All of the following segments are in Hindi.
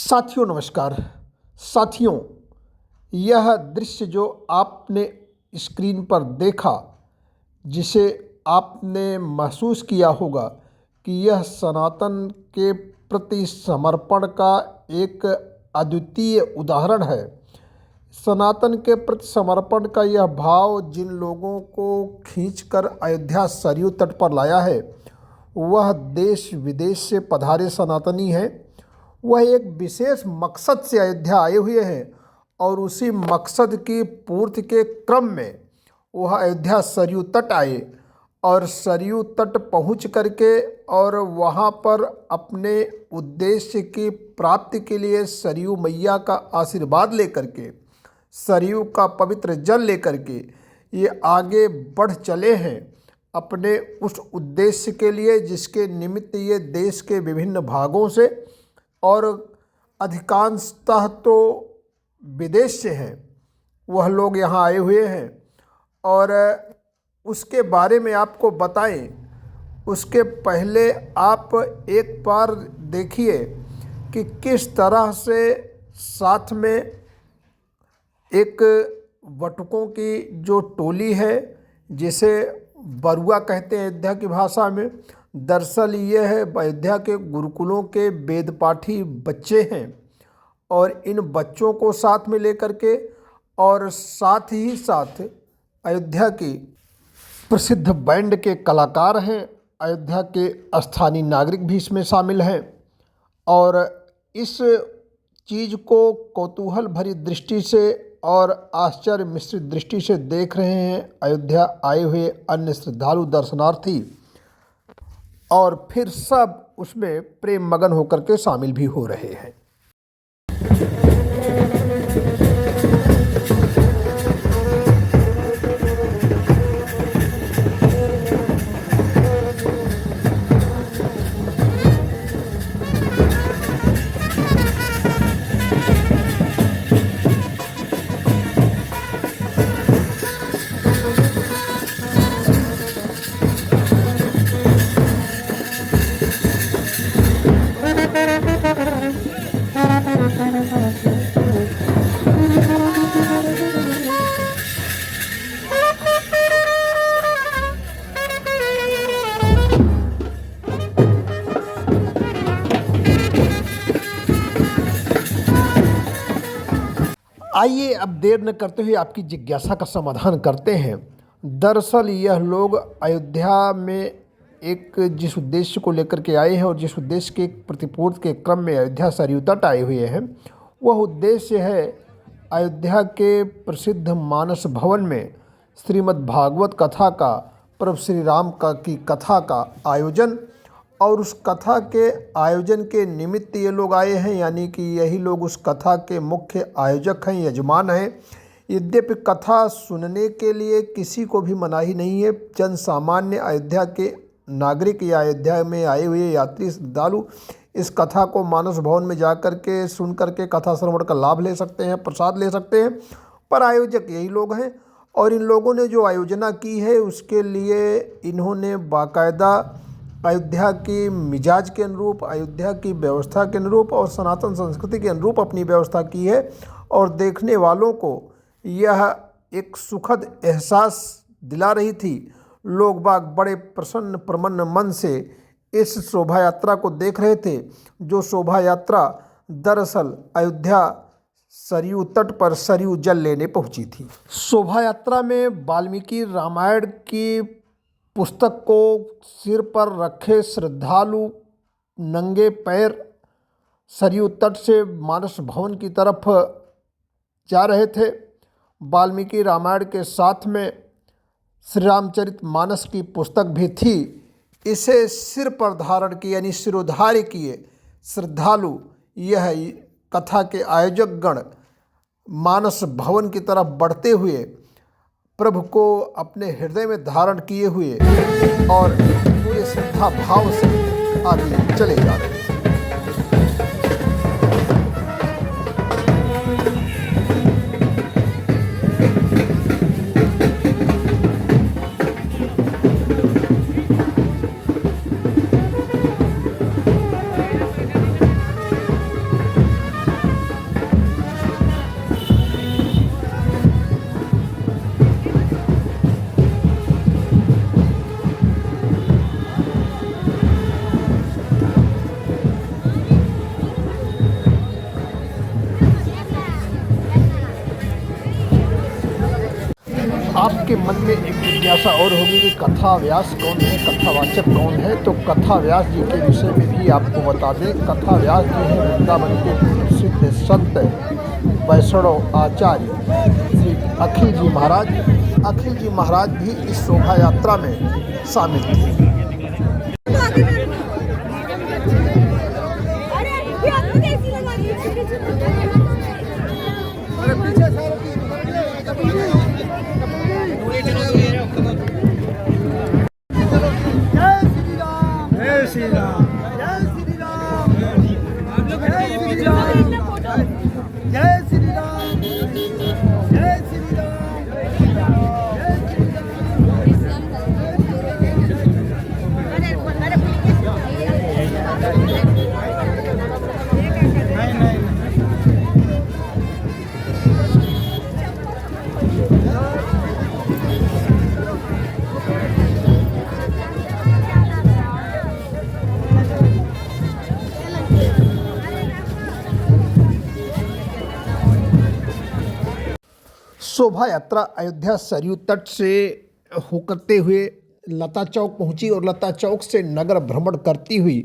साथियों नमस्कार। साथियों, यह दृश्य जो आपने स्क्रीन पर देखा, जिसे आपने महसूस किया होगा कि यह सनातन के प्रति समर्पण का एक अद्वितीय उदाहरण है। सनातन के प्रति समर्पण का यह भाव जिन लोगों को खींचकर अयोध्या सरयू तट पर लाया है, वह देश विदेश से पधारे सनातनी हैं। वह एक विशेष मकसद से अयोध्या आए हुए हैं और उसी मकसद की पूर्ति के क्रम में वह अयोध्या सरयू तट आए और सरयू तट पहुँच करके और वहाँ पर अपने उद्देश्य की प्राप्ति के लिए सरयू मैया का आशीर्वाद लेकर के, सरयू का पवित्र जल लेकर के ये आगे बढ़ चले हैं अपने उस उद्देश्य के लिए जिसके निमित्त ये देश के विभिन्न भागों से और अधिकांशतः तो विदेश से हैं, वह लोग यहाँ आए हुए हैं। और उसके बारे में आपको बताएं, उसके पहले आप एक बार देखिए कि किस तरह से साथ में एक वटुकों की जो टोली है, जिसे बरुआ कहते हैं अयोध्या की भाषा में। दरअसल ये है अयोध्या के गुरुकुलों के वेद पाठी बच्चे हैं और इन बच्चों को साथ में लेकर के और साथ ही साथ अयोध्या की प्रसिद्ध बैंड के कलाकार हैं, अयोध्या के स्थानीय नागरिक भी इसमें शामिल हैं और इस चीज़ को कौतूहल भरी दृष्टि से और आश्चर्य मिश्रित दृष्टि से देख रहे हैं अयोध्या आए हुए अन्य श्रद्धालु दर्शनार्थी, और फिर सब उसमें प्रेम मगन होकर के शामिल भी हो रहे हैं। आइए अब देर न करते हुए आपकी जिज्ञासा का समाधान करते हैं। दरअसल यह लोग अयोध्या में एक जिस उद्देश्य को लेकर के आए हैं और जिस उद्देश्य के प्रतिपूर्ति के क्रम में अयोध्या सरयू तट आए हुए हैं, वह उद्देश्य है अयोध्या के प्रसिद्ध मानस भवन में श्रीमद् भागवत कथा का, प्रभु श्री राम का की कथा का आयोजन, और उस कथा के आयोजन के निमित्त ये लोग आए हैं, यानी कि यही लोग उस कथा के मुख्य आयोजक हैं, यजमान हैं। यद्यपि कथा सुनने के लिए किसी को भी मनाही नहीं है। जन सामान्य अयोध्या के नागरिक या अयोध्या में आए हुए यात्री श्रद्धालु इस कथा को मानस भवन में जाकर के सुन करके कथा श्रवण का लाभ ले सकते हैं, प्रसाद ले सकते हैं, पर आयोजक यही लोग हैं। और इन लोगों ने जो आयोजना की है उसके लिए इन्होंने बाकायदा अयोध्या की मिजाज के अनुरूप, अयोध्या की व्यवस्था के अनुरूप और सनातन संस्कृति के अनुरूप अपनी व्यवस्था की है और देखने वालों को यह एक सुखद एहसास दिला रही थी। लोग बाग बड़े प्रसन्न प्रमन्न मन से इस शोभा यात्रा को देख रहे थे, जो शोभा यात्रा दरअसल अयोध्या सरयू तट पर सरयू जल लेने पहुंची थी। शोभा यात्रा में वाल्मीकि रामायण की पुस्तक को सिर पर रखे श्रद्धालु नंगे पैर सरयू तट से मानस भवन की तरफ जा रहे थे। वाल्मीकि रामायण के साथ में श्री रामचरितमानस की पुस्तक भी थी। इसे सिर पर धारण किए, यानी सिरोधार्य किए श्रद्धालु यह कथा के आयोजक गण मानस भवन की तरफ बढ़ते हुए प्रभु को अपने हृदय में धारण किए हुए और पूरे श्रद्धा भाव से आगे चले जा रहे हैं। आपके मन में एक जिज्ञासा और होगी कि कथा व्यास कौन है, कथावाचक कौन है। तो कथा व्यास जी के विषय में भी आपको बता दें। कथा व्यास जी हैं वृंदावन के प्रसिद्ध संत वैष्णव आचार्य श्री अखिल जी महाराज। अखिल जी महाराज भी इस शोभा यात्रा में शामिल थे। श्री राम, जय श्री राम, जय श्री राम, जय श्री राम, जय श्री राम, शोभा यात्रा अयोध्या सरयू तट से होकरते हुए लता चौक पहुंची और लता चौक से नगर भ्रमण करती हुई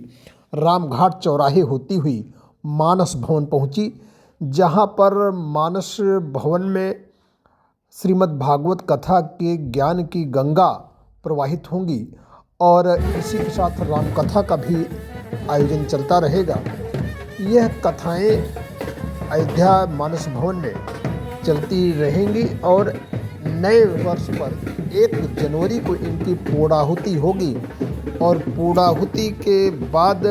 रामघाट चौराहे होती हुई मानस भवन पहुंची, जहां पर मानस भवन में श्रीमद् भागवत कथा के ज्ञान की गंगा प्रवाहित होंगी और इसी के साथ राम कथा का भी आयोजन चलता रहेगा। यह कथाएं अयोध्या मानस भवन में चलती रहेंगी और नए वर्ष पर 1 जनवरी को इनकी पूर्णाहुति होगी और पूर्णाहुति के बाद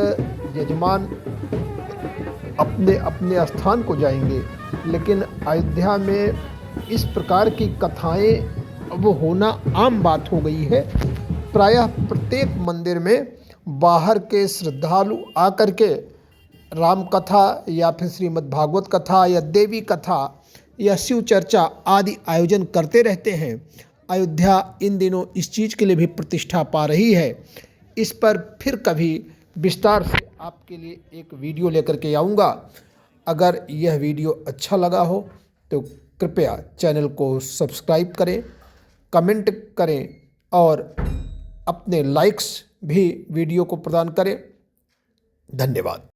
यजमान अपने अपने स्थान को जाएंगे। लेकिन अयोध्या में इस प्रकार की कथाएं अब होना आम बात हो गई है। प्रायः प्रत्येक मंदिर में बाहर के श्रद्धालु आकर के राम कथा या फिर श्रीमद् भागवत कथा या देवी कथा या शिव चर्चा आदि आयोजन करते रहते हैं। अयोध्या इन दिनों इस चीज़ के लिए भी प्रतिष्ठा पा रही है। इस पर फिर कभी विस्तार से आपके लिए एक वीडियो लेकर के आऊँगा। अगर यह वीडियो अच्छा लगा हो तो कृपया चैनल को सब्सक्राइब करें, कमेंट करें और अपने लाइक्स भी वीडियो को प्रदान करें। धन्यवाद।